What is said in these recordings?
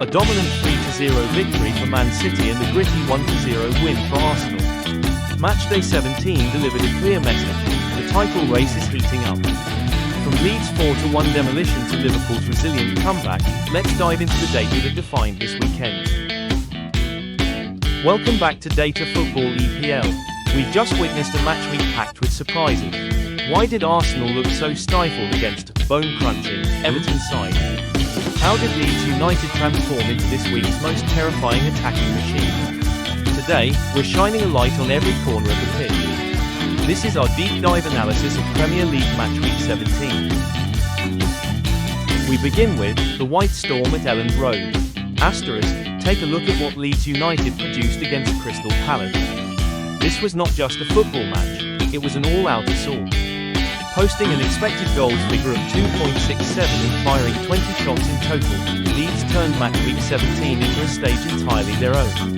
A dominant 3-0 victory for Man City and a gritty 1-0 win for Arsenal. Matchday 17 delivered a clear message: the title race is heating up. From Leeds' 4-1 demolition to Liverpool's resilient comeback, let's dive into the data that defined this weekend. Welcome back to Data Football EPL. We've just witnessed a match week packed with surprises. Why did Arsenal look so stifled against bone-crunching Everton side? How did Leeds United transform into this week's most terrifying attacking machine? Today, we're shining a light on every corner of the pitch. This is our deep dive analysis of Premier League Matchweek 17. We begin with the White Storm at Elland Road. Take a look at what Leeds United produced against Crystal Palace. This was not just a football match, it was an all-out assault. Posting an expected goals figure of 2.67 and firing 20 shots in total, Leeds turned Matchweek 17 into a stage entirely their own.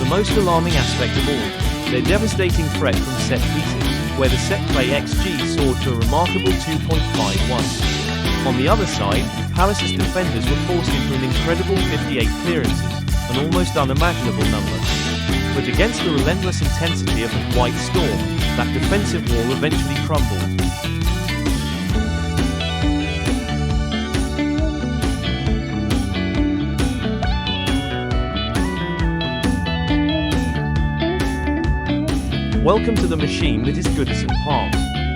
The most alarming aspect of all, their devastating threat from set pieces, where the set play XG soared to a remarkable 2.51. On the other side, Palace's defenders were forced into an incredible 58 clearances, an almost unimaginable number. But against the relentless intensity of the White Storm, that defensive wall eventually crumbled. Welcome to the machine that is Goodison Park.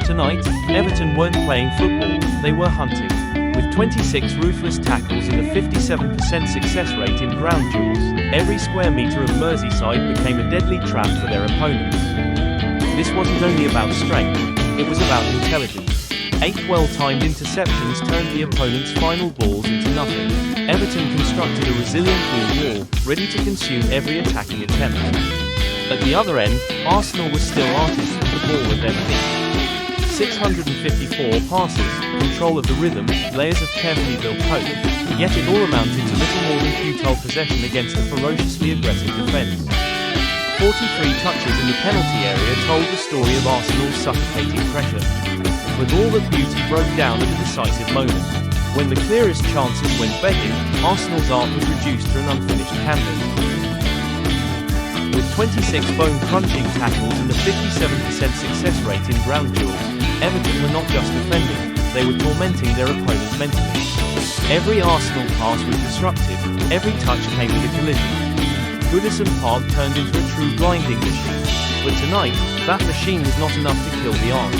Tonight, Everton weren't playing football, they were hunting. With 26 ruthless tackles and a 57% success rate in ground duels, every square metre of Merseyside became a deadly trap for their opponents. This wasn't only about strength, it was about intelligence. 8 well-timed interceptions turned the opponent's final balls into nothing. Everton constructed a resilient blue wall, ready to consume every attacking attempt. At the other end, Arsenal was still artists with the ball at their feet. 654 passes, control of the rhythm, layers of carefully built hope, yet it all amounted to little more than futile possession against a ferociously aggressive defence. 43 touches in the penalty area told the story of Arsenal's suffocating pressure. But all that beauty broke down at a decisive moment. When the clearest chances went begging, Arsenal's art was reduced to an unfinished canvas. With 26 bone-crunching tackles and a 57% success rate in ground duels, Everton were not just defending, they were tormenting their opponent mentally. Every Arsenal pass was disruptive, every touch came with a collision. Goodison Park turned into a true grinding machine. But tonight, that machine was not enough to kill the art.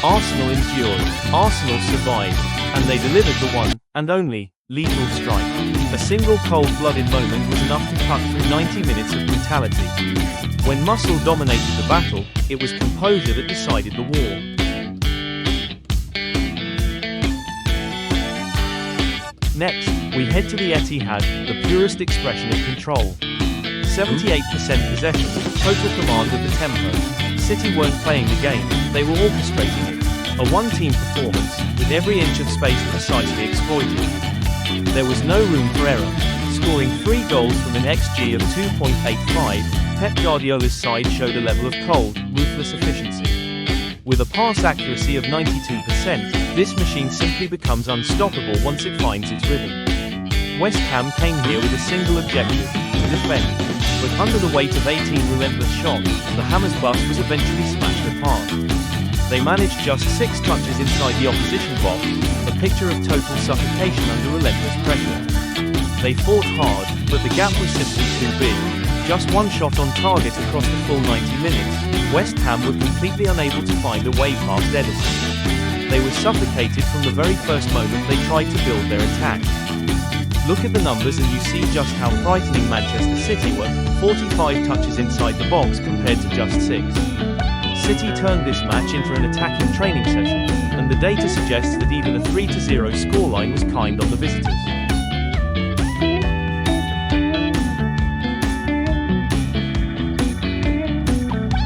Arsenal endured, Arsenal survived, and they delivered the one, and only, lethal strike. A single cold-blooded moment was enough to cut through 90 minutes of brutality. When muscle dominated the battle, it was composure that decided the war. Next, we head to the Etihad, the purest expression of control. 78% possession, total command of the tempo. City weren't playing the game, they were orchestrating it. A one-team performance, with every inch of space precisely exploited. There was no room for error. Scoring 3 goals from an XG of 2.85, Pep Guardiola's side showed a level of cold, ruthless efficiency. With a pass accuracy of 92%, this machine simply becomes unstoppable once it finds its rhythm. West Ham came here with a single objective, to defend. But under the weight of 18 relentless shots, the Hammers bus was eventually smashed apart. They managed just 6 touches inside the opposition box, a picture of total suffocation under relentless pressure. They fought hard, but the gap was simply too big. Just one shot on target across the full 90 minutes, West Ham were completely unable to find a way past Edison. They were suffocated from the very first moment they tried to build their attack. Look at the numbers and you see just how frightening Manchester City were, 45 touches inside the box compared to just 6. City turned this match into an attacking training session, and the data suggests that even a 3-0 scoreline was kind on the visitors.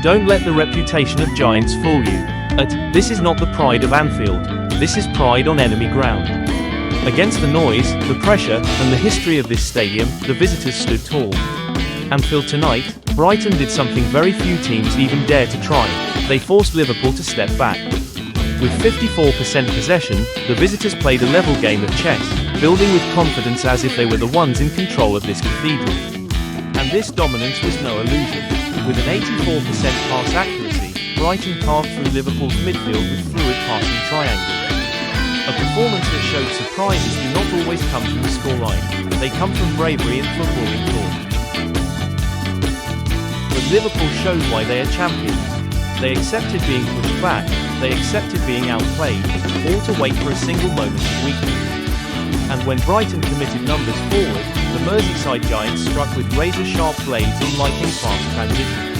Don't let the reputation of giants fool you. This is not the pride of Anfield, this is pride on enemy ground. Against the noise, the pressure, and the history of this stadium, the visitors stood tall. Anfield tonight, Brighton did something very few teams even dare to try. They forced Liverpool to step back. With 54% possession, the visitors played a level game of chess, building with confidence as if they were the ones in control of this cathedral. And this dominance was no illusion. With an 84% pass accuracy, Brighton carved through Liverpool's midfield with fluid passing triangles. A performance that showed surprises do not always come from the scoreline, they come from bravery and footballing thought. But Liverpool showed why they are champions. They accepted being pushed back, they accepted being outplayed, all to wait for a single moment of weakness. And when Brighton committed numbers forward, the Merseyside Giants struck with razor-sharp blades on lightning fast transitions.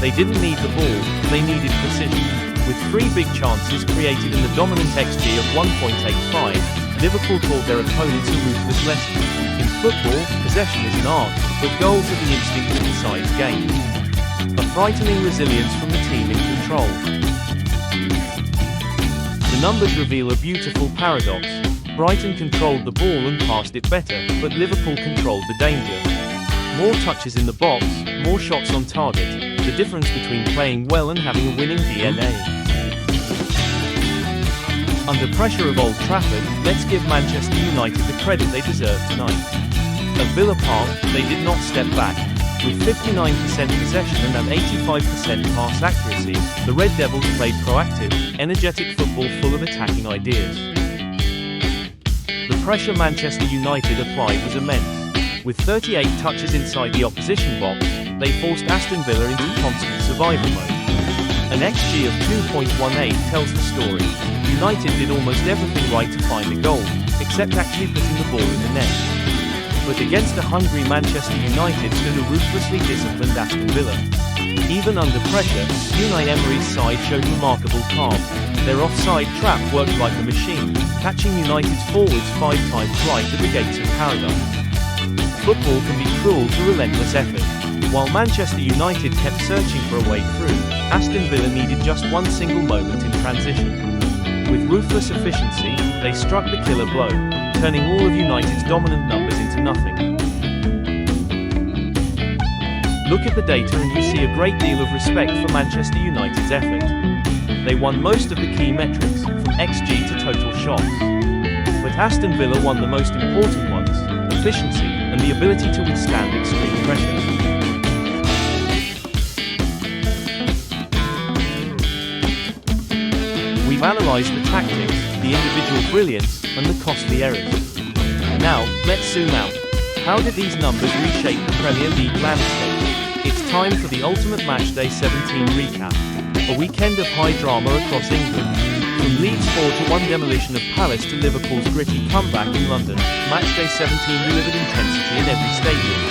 They didn't need the ball, they needed precision. With 3 big chances created in the dominant XG of 1.85, Liverpool taught their opponents a ruthless lesson. In football, possession is an art, but goals are the instinct that decides games. A frightening resilience from the team in control. The numbers reveal a beautiful paradox. Brighton controlled the ball and passed it better, but Liverpool controlled the danger. More touches in the box, more shots on target. The difference between playing well and having a winning DNA. Under pressure of Old Trafford, let's give Manchester United the credit they deserve tonight. At Villa Park, they did not step back. With 59% possession and an 85% pass accuracy, the Red Devils played proactive, energetic football full of attacking ideas. The pressure Manchester United applied was immense. With 38 touches inside the opposition box, they forced Aston Villa into constant survival mode. An XG of 2.18 tells the story. United did almost everything right to find a goal, except actually putting the ball in the net. But against a hungry Manchester United stood a ruthlessly disciplined Aston Villa. Even under pressure, Unai Emery's side showed remarkable calm. Their offside trap worked like a machine, catching United's forwards 5 times right at the gates of paradise. Football can be cruel to relentless effort. While Manchester United kept searching for a way through, Aston Villa needed just one single moment in transition. With ruthless efficiency, they struck the killer blow, turning all of United's dominant numbers into nothing. Look at the data and you see a great deal of respect for Manchester United's effort. They won most of the key metrics, from XG to total shots. But Aston Villa won the most important ones, efficiency, and the ability to withstand extreme pressure. We've analysed the tactics, the individual brilliance, and the costly errors. Now, let's zoom out. How did these numbers reshape the Premier League landscape? It's time for the ultimate Matchday 17 recap. A weekend of high drama across England. From Leeds 4-1 demolition of Palace to Liverpool's gritty comeback in London, Matchday 17 delivered intensity in every stadium.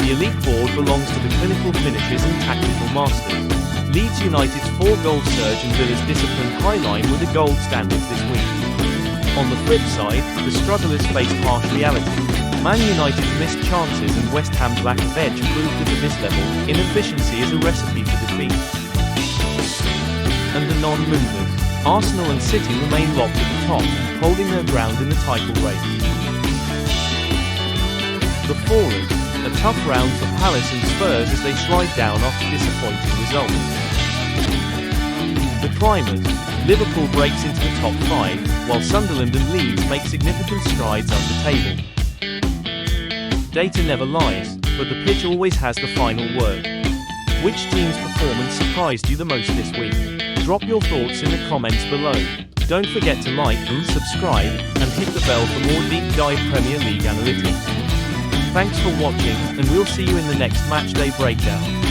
The elite board belongs to the clinical finishers and tactical masters. Leeds United's 4-goal surge and Villa's disciplined high line were the gold standards this week. On the flip side, the strugglers faced harsh reality. Man United's missed chances and West Ham's lack of edge proved that at this level, inefficiency is a recipe for defeat. And the non-movers, Arsenal and City remain locked at the top, holding their ground in the title race. The fallers, a tough round for Palace and Spurs as they slide down after disappointing results. The climbers, Liverpool breaks into the top 5, while Sunderland and Leeds make significant strides up the table. Data never lies, but the pitch always has the final word. Which team's performance surprised you the most this week? Drop your thoughts in the comments below. Don't forget to like, subscribe, and hit the bell for more deep dive Premier League analytics. Thanks for watching, and we'll see you in the next Matchday Breakdown.